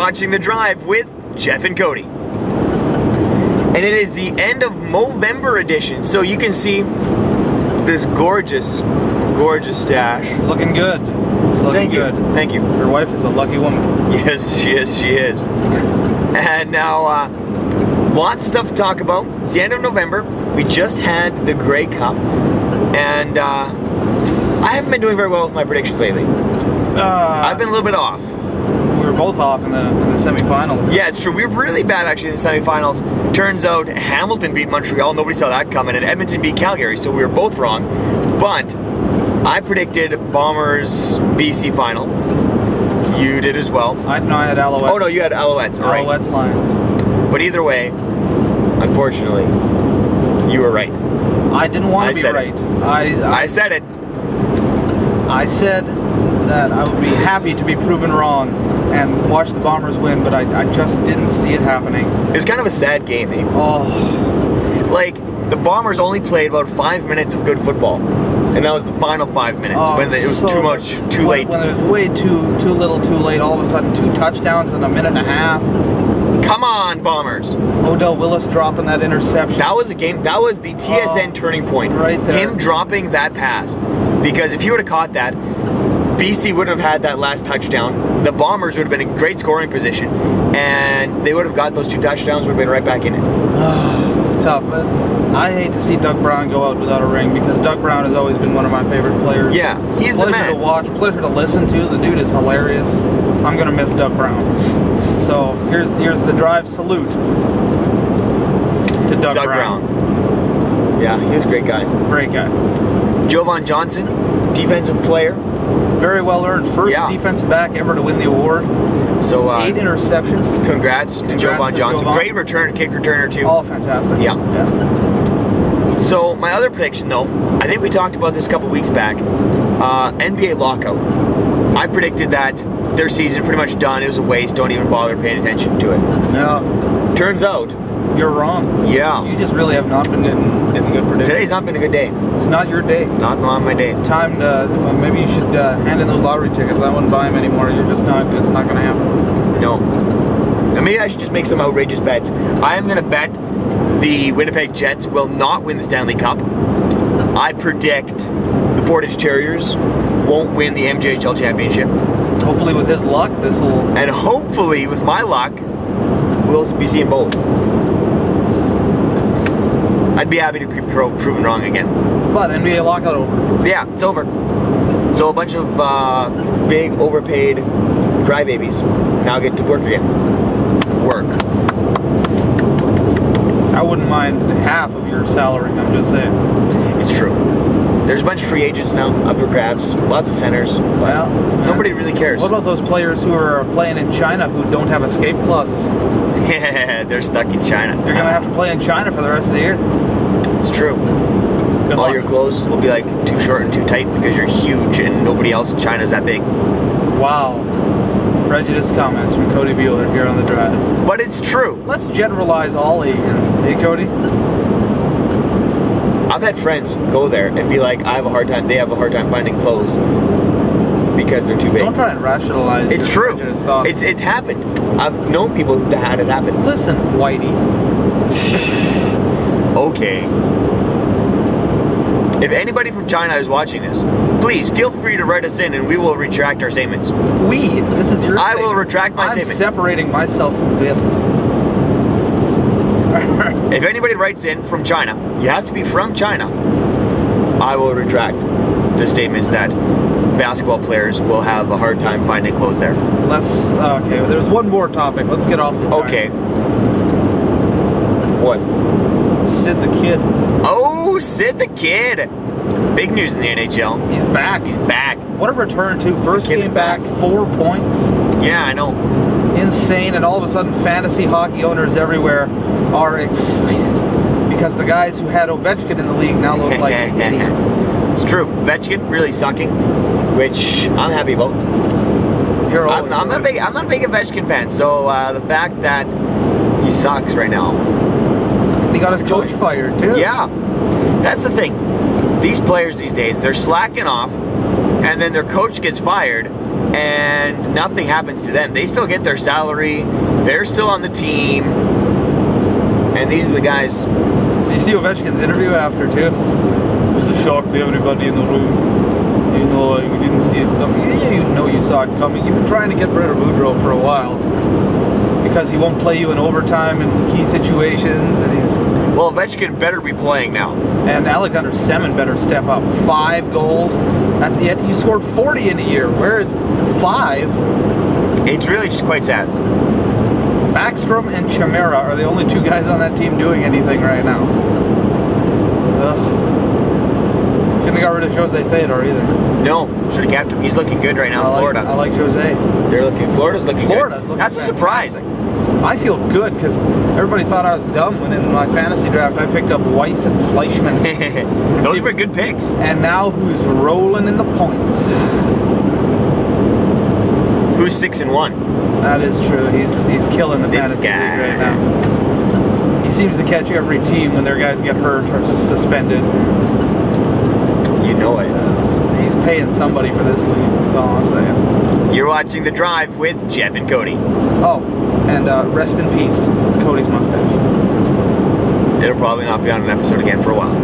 watching The Drive with Jeff and Cody. And it is the end of Movember edition, so you can see this gorgeous, gorgeous stash. It's looking good. It's looking good. Thank you. Your wife is a lucky woman. Yes, she is. She is. And now, lots of stuff to talk about. It's the end of November. We just had the Grey Cup, and I haven't been doing very well with my predictions lately. I've been a little bit off. We were both off in the semifinals. Yeah, it's true. We were really bad actually in the semifinals. Turns out Hamilton beat Montreal. Nobody saw that coming, and Edmonton beat Calgary. So we were both wrong. But I predicted Bombers BC final. You did as well. I had Alouettes. Oh no, you had Alouettes. All right. Alouettes Lions. But either way, unfortunately, you were right. I didn't want to be right. I said it. I said that I would be happy to be proven wrong and watch the Bombers win, but I just didn't see it happening. It was kind of a sad game, eh? Oh. Like, the Bombers only played about 5 minutes of good football. And that was the final 5 minutes, when it was so too late. When it was way too little too late, all of a sudden 2 touchdowns in a minute and a half. Come on, Bombers. Odell Willis dropping that interception. That was a game, that was the TSN turning point. Right there. Him dropping that pass. Because if he would have caught that, BC wouldn't have had that last touchdown. The Bombers would have been in great scoring position, and they would have got those 2 touchdowns, would have been right back in it. It's tough. I hate to see Doug Brown go out without a ring, because Doug Brown has always been one of my favorite players. Yeah, he's the man. Pleasure to watch, pleasure to listen to. The dude is hilarious. I'm gonna miss Doug Brown. So here's the Drive salute to Doug Brown. Yeah, he was a great guy. Great guy. Jovan Johnson, defensive player. Very well earned. First defensive back ever to win the award. So 8 interceptions. Congrats to Jovan Johnson. Great return, kick returner too. All fantastic. Yeah. So my other prediction though, I think we talked about this a couple weeks back. NBA lockout. I predicted that their season pretty much done. It was a waste. Don't even bother paying attention to it. No. Turns out, you're wrong. Yeah. You just really have not been getting good predictions. Today's not been a good day. It's not your day. Not on my day. Time to, maybe you should hand in those lottery tickets. I wouldn't buy them anymore. You're just not, it's not going to happen. No. And maybe I should just make some outrageous bets. I am going to bet the Winnipeg Jets will not win the Stanley Cup. I predict the Portage Terriers won't win the MJHL Championship. Hopefully with his luck, this will... And hopefully, with my luck, we'll be seeing both. I'd be happy to be proven wrong again. But NBA lockout over. Yeah, it's over. So a bunch of big, overpaid crybabies now get to work again. Work. I wouldn't mind half of your salary, I'm just saying. It's true. There's a bunch of free agents now up for grabs. Lots of centers. Well, nobody really cares. What about those players who are playing in China who don't have escape clauses? Yeah, they're stuck in China. You're going to have to play in China for the rest of the year. It's true. Good All luck. your clothes will be like too short and too tight because you're huge and nobody else in China is that big. Wow. Prejudiced comments from Cody Bueller here on The Drive. But it's true. Let's generalize all Asians. Hey, Cody? I've had friends go there and be like, I have a hard time, they have a hard time finding clothes because they're too big. Don't try and rationalize It's your true. thoughts. It's happened. I've known people who had it happen. Listen, Whitey. Okay. If anybody from China is watching this, please feel free to write us in and we will retract our statements. This is your I statement. will retract my statement. I'm separating myself from this. If anybody writes in from China, you have to be from China, I will retract the statements that basketball players will have a hard time finding clothes there. Okay, there's one more topic. Let's get off of Okay. What? Sid the Kid. Oh, Sid the Kid. Big news in the NHL. He's back. He's back. What a return to first game back, 4 points. Yeah, I know. Insane, and all of a sudden fantasy hockey owners everywhere are excited because the guys who had Ovechkin in the league now look like idiots. It's true. Ovechkin really sucking, which I'm happy about. I'm not a big Ovechkin fan, so the fact that he sucks right now. And he got his coach fired too. Yeah, that's the thing. These players these days, they're slacking off, and then their coach gets fired, and nothing happens to them. They still get their salary. They're still on the team. And these are the guys. Did you see Ovechkin's interview after, too? It was a shock to everybody in the room. You know, you didn't see it coming. Yeah, you know you saw it coming. You've been trying to get rid of Boudreaux for a while. Because he won't play you in overtime in key situations, and he's... Well, Ovechkin better be playing now. And Alexander Semin better step up. 5 goals. That's it. You scored 40 in a year. Where is 5? It's really just quite sad. Backstrom and Chimera are the only 2 guys on that team doing anything right now. Ugh. Shouldn't have got rid of Jose Theodore either. No, should have kept him. He's looking good right now in Florida. I like Jose. Florida's looking good. Looking That's a surprise. I feel good because everybody thought I was dumb when in my fantasy draft I picked up Weiss and Fleischmann. Those were good picks. And now who's rolling in the points? Who's 6-1? That is true. He's killing the fantasy league right now. He seems to catch every team when their guys get hurt or suspended. You know it. He's paying somebody for this league. That's all I'm saying. You're watching The Drive with Jeff and Cody. Oh, and rest in peace, Cody's mustache. It'll probably not be on an episode again for a while.